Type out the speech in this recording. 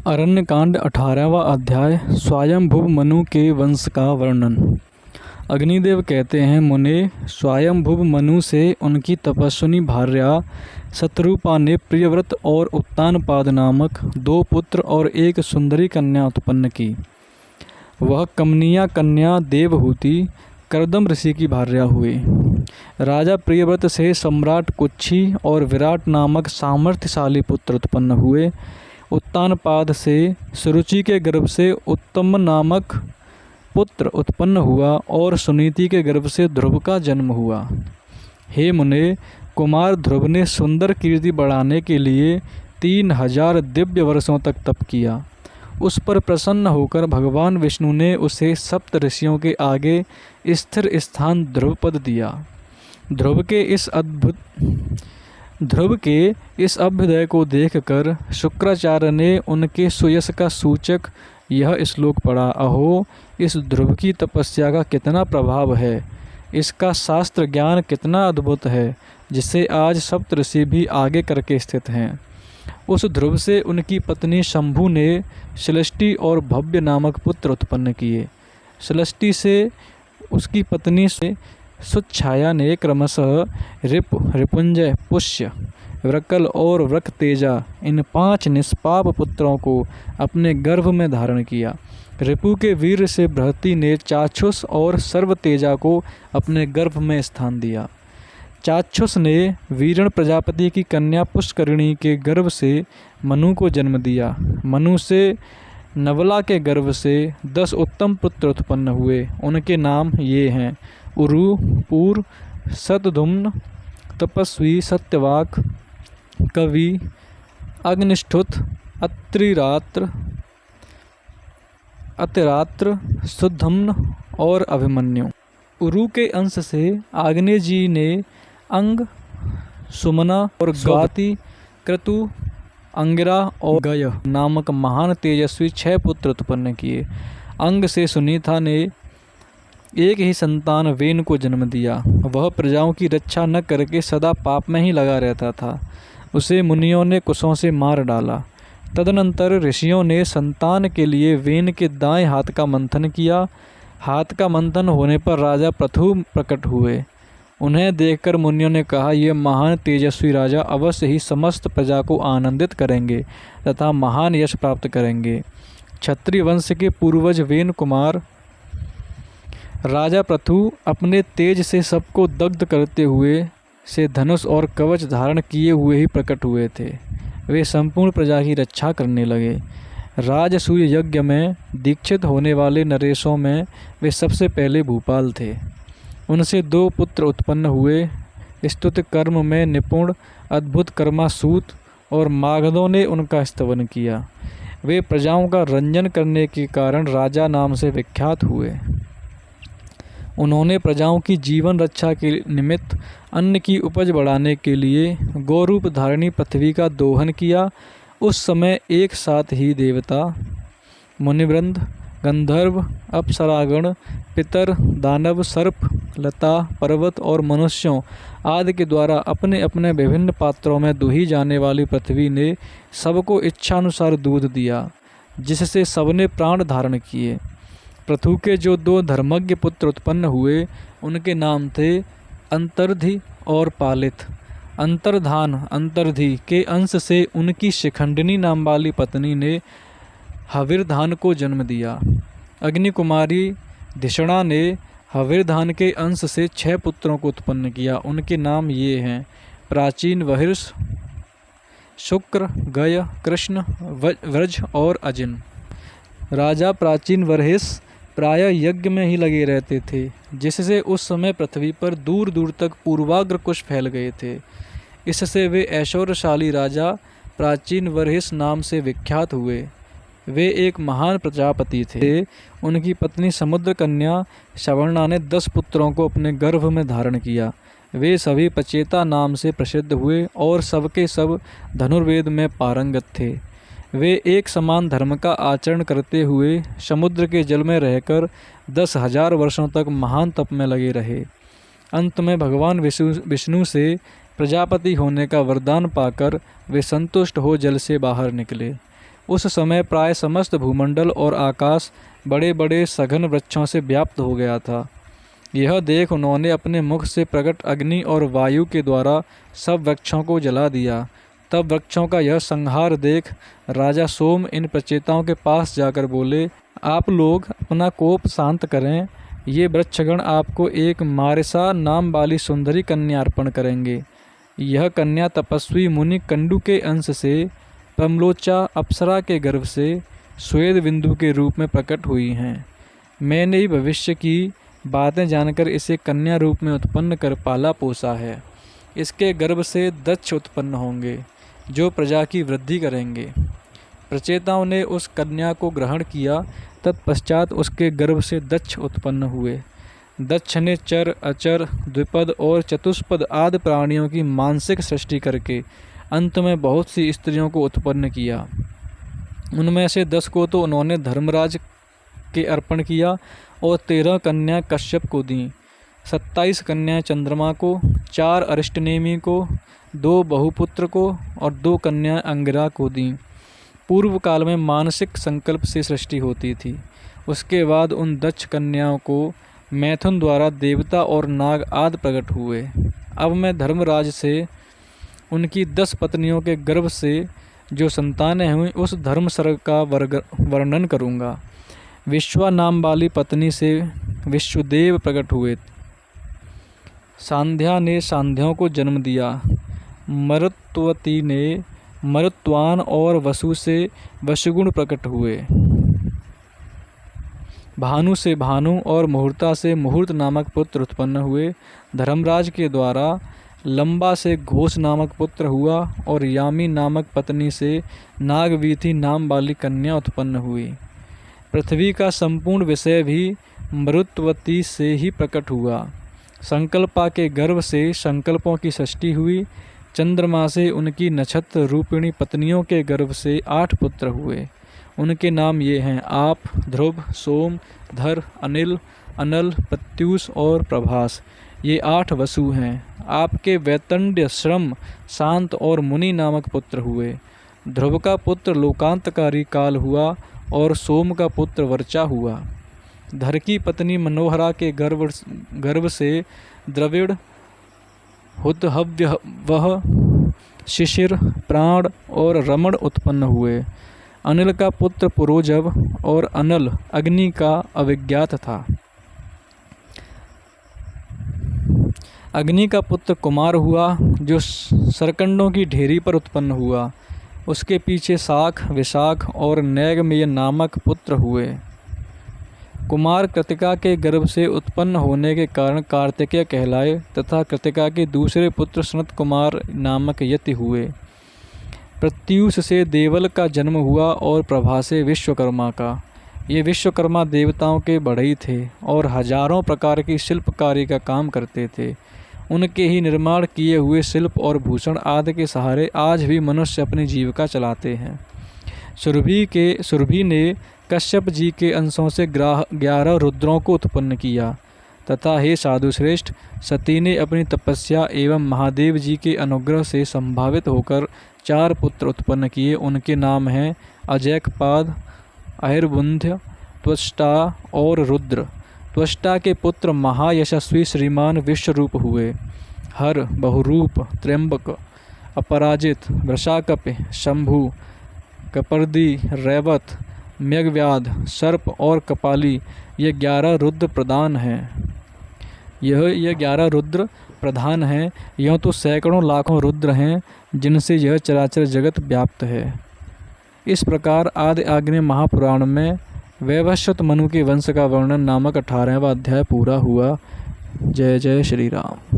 अरण्यकांड 18वां अध्याय स्वयंभुव मनु के वंश का वर्णन। अग्निदेव कहते हैं, मुने, स्वयंभुव मनु से उनकी तपस्विनी भार्या शतरूपा ने प्रियव्रत और उत्तानपाद नामक 2 पुत्र और एक सुंदरी कन्या उत्पन्न की। वह कमनीया कन्या देवहूति करदम ऋषि की भार्या हुई। राजा प्रियव्रत से सम्राट कुच्छी और विराट नामक सामर्थ्यशाली पुत्र उत्पन्न हुए। उत्तानपाद से सुरुचि के गर्भ से उत्तम नामक पुत्र उत्पन्न हुआ और सुनीति के गर्भ से ध्रुव का जन्म हुआ। हे मुने, कुमार ध्रुव ने सुंदर कीर्ति बढ़ाने के लिए 3000 दिव्य वर्षों तक तप किया। उस पर प्रसन्न होकर भगवान विष्णु ने उसे सप्त ऋषियों के आगे स्थिर स्थान ध्रुवपद दिया। ध्रुव के इस अभ्युदय को देखकर शुक्राचार्य ने उनके सुयश का सूचक यह श्लोक पढ़ा। अहो, इस ध्रुव की तपस्या का कितना प्रभाव है, इसका शास्त्र ज्ञान कितना अद्भुत है, जिसे आज सप्तऋषि भी आगे करके स्थित हैं। उस ध्रुव से उनकी पत्नी शंभु ने श्लिष्टि और भव्य नामक पुत्र उत्पन्न किए। श्लिष्टि से उसकी पत्नी से सुच्छाया ने क्रमशः रिपुंजय, पुष्य, वृकल और वृकतेजा इन 5 निष्पाप पुत्रों को अपने गर्भ में धारण किया। रिपु के वीर से बृहति ने चाक्षुष और सर्वतेजा को अपने गर्भ में स्थान दिया। चाक्षुष ने वीरण प्रजापति की कन्या पुष्करिणी के गर्भ से मनु को जन्म दिया। मनु से नवला के गर्भ से 10 उत्तम पुत्र उत्पन्न हुए। उनके नाम ये हैं: उरु, पूर, शतधुम्न, तपस्वी, सत्यवाक, कवि, अग्निष्ठुत, अतिरात्र, सुधम्न और अभिमन्यु। उरु के अंश से आग्नेय जी ने अंग, सुमना और गाति, क्रतु, अंगिरा और गय नामक महान तेजस्वी 6 पुत्र उत्पन्न किए। अंग से सुनीता ने एक ही संतान वेन को जन्म दिया। वह प्रजाओं की रक्षा न करके सदा पाप में ही लगा रहता था। उसे मुनियों ने कुशों से मार डाला। तदनंतर ऋषियों ने संतान के लिए वेन के दाएं हाथ का मंथन किया। हाथ का मंथन होने पर राजा पृथु प्रकट हुए। उन्हें देखकर मुनियों ने कहा, ये महान तेजस्वी राजा अवश्य ही समस्त प्रजा को आनंदित करेंगे तथा महान यश प्राप्त करेंगे। क्षत्रिय वंश के पूर्वज वेन कुमार राजा पृथु अपने तेज से सबको दग्ध करते हुए से धनुष और कवच धारण किए हुए ही प्रकट हुए थे। वे संपूर्ण प्रजा की रक्षा करने लगे। राजसूय यज्ञ में दीक्षित होने वाले नरेशों में वे सबसे पहले भूपाल थे। उनसे 2 पुत्र उत्पन्न हुए। स्तुति कर्म में निपुण अद्भुत कर्मासूत और मागधों ने उनका स्तवन किया। वे प्रजाओं का रंजन करने के कारण राजा नाम से विख्यात हुए। उन्होंने प्रजाओं की जीवन रक्षा के निमित्त अन्न की उपज बढ़ाने के लिए गौरूप धारिणी पृथ्वी का दोहन किया। उस समय एक साथ ही देवता, मुनिवृंद, गंधर्व, अप्सरागण, पितर, दानव, सर्प, लता, पर्वत और मनुष्यों आदि के द्वारा अपने अपने विभिन्न पात्रों में दुही जाने वाली पृथ्वी ने सबको इच्छानुसार दूध दिया, जिससे सबने प्राण धारण किए। पृथु के जो 2 धर्मज्ञ पुत्र उत्पन्न हुए, उनके नाम थे अंतर्धि और पालित। अंतर्धि के अंश से उनकी शिखंडिनी नाम वाली पत्नी ने हविर्धान को जन्म दिया। अग्नि कुमारी धिषणा ने हविर्धान के अंश से 6 पुत्रों को उत्पन्न किया। उनके नाम ये हैं: प्राचीन, वहिर्ष, शुक्र, गय, कृष्ण, व्रज और अजिन। राजा प्राचीन वहिर्ष प्रायः यज्ञ में ही लगे रहते थे, जिससे उस समय पृथ्वी पर दूर दूर तक पूर्वाग्र कुश फैल गए थे। इससे वे ऐश्वर्यशाली राजा प्राचीन वहिर्ष नाम से विख्यात हुए। वे एक महान प्रजापति थे। उनकी पत्नी समुद्र कन्या शवर्णा ने 10 पुत्रों को अपने गर्भ में धारण किया। वे सभी पचेता नाम से प्रसिद्ध हुए और सबके सब धनुर्वेद में पारंगत थे। वे एक समान धर्म का आचरण करते हुए समुद्र के जल में रहकर 10,000 वर्षों तक महान तप में लगे रहे। अंत में भगवान विष्णु से प्रजापति होने का वरदान पाकर वे संतुष्ट हो जल से बाहर निकले। उस समय प्राय समस्त भूमंडल और आकाश बड़े बड़े सघन वृक्षों से व्याप्त हो गया था। यह देख उन्होंने अपने मुख से प्रकट अग्नि और वायु के द्वारा सब वृक्षों को जला दिया। तब वृक्षों का यह संहार देख राजा सोम इन प्रचेताओं के पास जाकर बोले, आप लोग अपना कोप शांत करें। ये वृक्षगण आपको एक मारिसा नाम वाली सुंदरी कन्या अर्पण करेंगे। यह कन्या तपस्वी मुनि कंडू के अंश से प्रमलोचा अप्सरा के गर्भ से श्वेत बिंदु के रूप में प्रकट हुई हैं। मैंने ही भविष्य की बातें जानकर इसे कन्या रूप में उत्पन्न कर पाला पोसा है। इसके गर्भ से दक्ष उत्पन्न होंगे जो प्रजा की वृद्धि करेंगे। प्रचेताओं ने उस कन्या को ग्रहण किया। तत्पश्चात उसके गर्भ से दक्ष उत्पन्न हुए। दक्ष ने चर, अचर, द्विपद और चतुष्पद आदि प्राणियों की मानसिक सृष्टि करके अंत में बहुत सी स्त्रियों को उत्पन्न किया। उनमें से 10 को तो उन्होंने धर्मराज के अर्पण किया और 13 कन्या कश्यप को दी। 27 कन्याएं चंद्रमा को, 4 अरिष्टनेमी को, 2 बहुपुत्र को और 2 कन्याएं अंगिरा को दी। पूर्व काल में मानसिक संकल्प से सृष्टि होती थी। उसके बाद उन दक्ष कन्याओं को मैथुन द्वारा देवता और नाग आदि प्रकट हुए। अब मैं धर्मराज से उनकी 10 पत्नियों के गर्भ से जो संतानें हुई उस धर्म सर्ग का वर्णन करूँगा। विश्वा नाम वाली पत्नी से विश्वदेव प्रकट हुए। सांध्या ने सांध्यों को जन्म दिया। मरुत्वती ने मरुत्वान और वसु से वसुगुण प्रकट हुए। भानु से भानु और मुहूर्ता से मुहूर्त नामक पुत्र उत्पन्न हुए। धर्मराज के द्वारा लंबा से घोष नामक पुत्र हुआ और यामी नामक पत्नी से नागवीथी नाम वाली कन्या उत्पन्न हुई। पृथ्वी का संपूर्ण विषय भी मरुत्वती से ही प्रकट हुआ। संकल्पा के गर्भ से संकल्पों की सृष्टि हुई। चंद्रमा से उनकी नक्षत्र रूपिणी पत्नियों के गर्भ से 8 पुत्र हुए। उनके नाम ये हैं आप, ध्रुव, सोम, धर, अनिल, अनल, प्रत्यूष और प्रभास। ये 8 वसु हैं। आपके वैतंड्य, श्रम, शांत और मुनि नामक पुत्र हुए। ध्रुव का पुत्र लोकांतकारी काल हुआ और सोम का पुत्र वर्चा हुआ। धर की पत्नी मनोहरा के गर्भ से द्रविड़, हुतहव्यवह, शिशिर, प्राण और रमण उत्पन्न हुए। अनिल का पुत्र पुरोजव और अनल अग्नि का अविज्ञात था। अग्नि का पुत्र कुमार हुआ जो सरकंडों की ढेरी पर उत्पन्न हुआ। उसके पीछे शाख, विशाख और नैगमेय नामक पुत्र हुए। कुमार कृतिका के गर्भ से उत्पन्न होने के कारण कार्तिकेय कहलाए तथा कृतिका के दूसरे पुत्र सनत कुमार नामक यति हुए। प्रत्यूष से देवल का जन्म हुआ और प्रभा से विश्वकर्मा का। ये विश्वकर्मा देवताओं के बढ़ई थे और हजारों प्रकार की शिल्पकारी का काम करते थे। उनके ही निर्माण किए हुए शिल्प और भूषण आदि के सहारे आज भी मनुष्य अपनी जीविका चलाते हैं। सुरभि ने कश्यप जी के अंशों से 11 रुद्रों को उत्पन्न किया तथा हे साधुश्रेष्ठ, सती ने अपनी तपस्या एवं महादेव जी के अनुग्रह से संभावित होकर 4 पुत्र उत्पन्न किए। उनके नाम हैं अजैकपाद, अहिर्बुंध्य, त्वष्टा और रुद्र। त्वष्टा के पुत्र महायशस्वी श्रीमान विश्वरूप हुए। हर, बहुरूप, त्र्यंबक, अपराजित, वृषाकप, शंभु, कपर्दी, रैवत, मेघव्याध, सर्प और कपाली ये 11 रुद्र प्रधान हैं। ये 11 रुद्र प्रधान हैं। यूँ तो सैकड़ों लाखों रुद्र हैं जिनसे यह चराचर जगत व्याप्त है। इस प्रकार आदि आग्नेय महापुराण में वैवस्वत मनु के वंश का वर्णन नामक 18वां अध्याय पूरा हुआ। जय जय श्री राम।